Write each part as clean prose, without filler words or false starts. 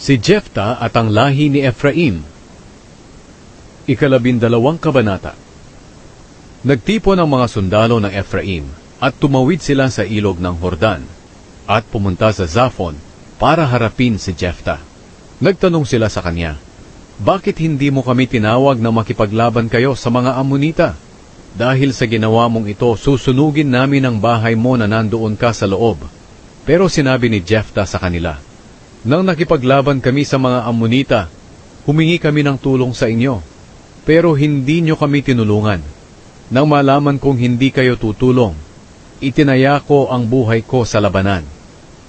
Si Jefta at ang lahi ni Efraim. 12 kabanata. Nagtipon ang mga sundalo ng Efraim at tumawid sila sa ilog ng Hordan at pumunta sa Zaphon para harapin si Jefta. Nagtanong sila sa kanya, "Bakit hindi mo kami tinawag na makipaglaban kayo sa mga Amonita? Dahil sa ginawa mong ito, susunugin namin ang bahay mo na nandoon ka sa loob." Pero sinabi ni Jefta sa kanila, "Nang nakipaglaban kami sa mga Amonita, humingi kami ng tulong sa inyo, pero hindi nyo kami tinulungan. Nang malaman kong hindi kayo tutulong, itinaya ko ang buhay ko sa labanan,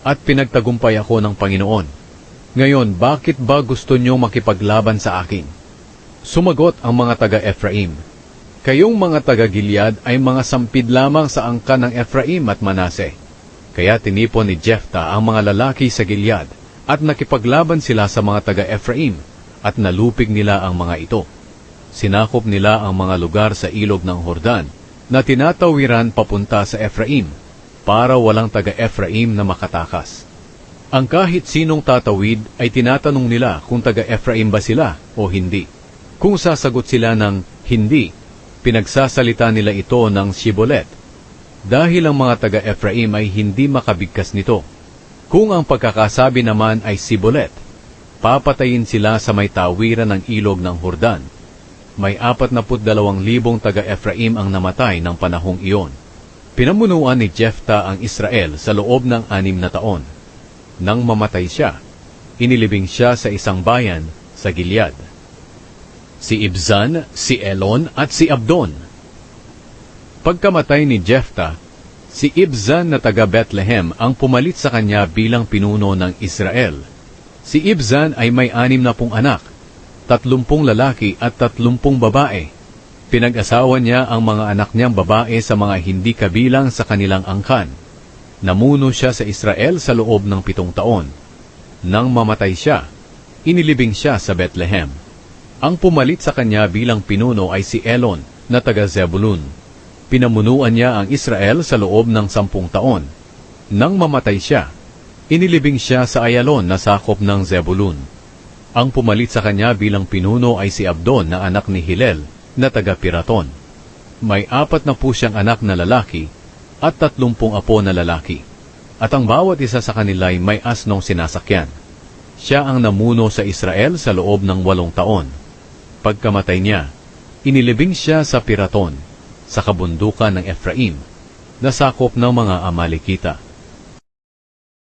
at pinagtagumpay ako ng Panginoon. Ngayon, bakit ba gusto nyo makipaglaban sa akin?" Sumagot ang mga taga-Efraim, "Kayong mga taga-Gilead ay mga sampid lamang sa angkan ng Efraim at Manase." Kaya tinipon ni Jefta ang mga lalaki sa Gilead, at nakipaglaban sila sa mga taga-Efraim, at nalupig nila ang mga ito. Sinakop nila ang mga lugar sa ilog ng Hordan na tinatawiran papunta sa Efraim, para walang taga-Efraim na makatakas. Ang kahit sinong tatawid ay tinatanong nila kung taga-Efraim ba sila o hindi. Kung sasagot sila ng hindi, pinagsasalita nila ito ng Shibolet, dahil ang mga taga-Efraim ay hindi makabigkas nito. Kung ang pagkakasabi naman ay Sibolet, papatayin sila sa may tawiran ng ilog ng Hordan. May 42,000 taga-Efraim ang namatay ng panahong iyon. Pinamunuan ni Jefta ang Israel sa loob ng 6 na taon. Nang mamatay siya, inilibing siya sa isang bayan sa Gilead. Si Ibzan, si Elon at si Abdon. Pagkamatay ni Jefta, si Ibzan na taga Bethlehem ang pumalit sa kanya bilang pinuno ng Israel. Si Ibzan ay may 60 anak, 30 lalaki at 30 babae. Pinag-asawa niya ang mga anak niyang babae sa mga hindi kabilang sa kanilang angkan. Namuno siya sa Israel sa loob ng 7 taon. Nang mamatay siya, inilibing siya sa Bethlehem. Ang pumalit sa kanya bilang pinuno ay si Elon na taga Zebulun. Pinamunuan niya ang Israel sa loob ng 10 taon. Nang mamatay siya, inilibing siya sa Ayalon na sakop ng Zebulun. Ang pumalit sa kanya bilang pinuno ay si Abdon na anak ni Hilel na taga Piraton. May 40 siyang anak na lalaki at 30 apo na lalaki, at ang bawat isa sa kanila ay may asnong sinasakyan. Siya ang namuno sa Israel sa loob ng 8 taon. Pagkamatay niya, inilibing siya sa Piraton, sa kabundukan ng Efraim, na sakop ng mga Amalekita.